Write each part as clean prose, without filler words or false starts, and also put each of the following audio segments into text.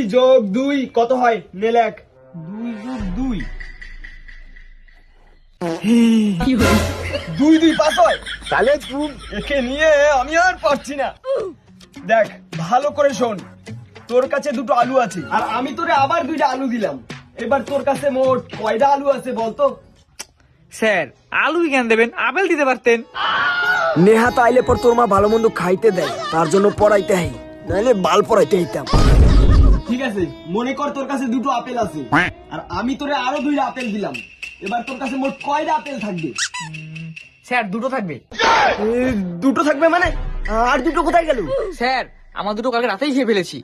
+ 2 কত হয়? নে লেখ। 2 + 2 2 5 হয়। তাহলে তুই একে নিয়ে আমি আর পারছি না। দেখ ভালো করে শোন, তোর কাছে 2টো আলু আছে আর আমি তোরে আবার 2টা আলু দিলাম। এবার তোর কাছে মোট কয়টা আলু আছে বলতো? স্যার আলু কেন দেবেন, আপেল দিতে পারতেন। নেহাত আইলে পর তোর মা ভালো মন্দ খাইতে দেয়, তার জন্য পড়াইতে হাই, নাহলে বাল পড়াইতে হইতাম। ঠিক আছে, মনে কর তোর কাছে 2টো আপেল আছে আর আমি তোরে আরো 2টা আপেল দিলাম। এবার তোর কাছে মোট কয়টা আপেল থাকবে? স্যার 2টো থাকবে। 2টো থাকবে মানে? আর 2টো কোথায় গেল? স্যার আমার 2টো কালকে রাতেই খেয়ে ফেলেছি।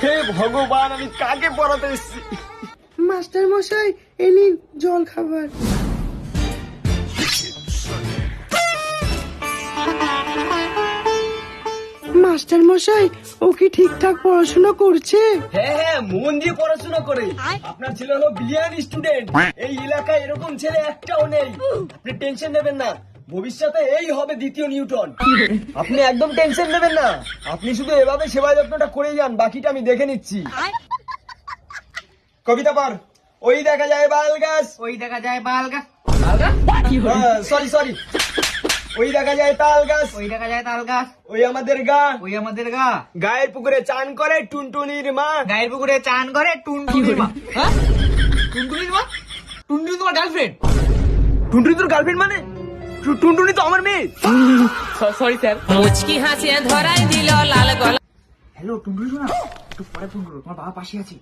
হে ভগবান, আমি কাকে পড়াতে এসেছি? মাস্টার মশাই এই নিন জল খাবার। মাস্টার মশাই ও কি ঠিকঠাক পড়াশোনা করছে? হ্যাঁ হ্যাঁ, মন দিয়ে পড়াশোনা করে। আপনার ছেলে হলো ব্রিলিয়ান্ট স্টুডেন্ট। এই এলাকায় এরকম ছেলে একটাও নেই। আপনি টেনশন নেবেন না, ভবিষ্যতে এই হবে দ্বিতীয় নিউটন। আপনি একদম টেনশন নেবেন না, আপনি শুধু এভাবে সেবা যত্নটা করে যান, বাকিটা আমি দেখে নিচ্ছি। কবিতা পড়। ওই দেখা যায় বাল গাছ, ওই দেখা যায় বাল গাছ। সরি সরি, ওই দেখা যায় তাল গাছ, ওই দেখা যায় তাল গাছ। ওই আমাদের গা, ওই আমাদের গা। গায়ের পুকুরে চান করে টুনটুনির মা। গায়ের পুকুরে চান করে টুনটুনির মা। হ্যাঁ টুনটুনির মা? টুনটুনি তোমার গার্লফ্রেন্ড? টুনটুনি তোর গার্লফ্রেন্ড মানে? টুনটুনি তো আমার মেয়ে। Sorry sir. মুচকি হাসিয়া ধরাই দিল লাল গলা। হ্যালো টুনটুনি শোনা, একটু পরে ফোন করো, তোমার বাবা পাশে আছে।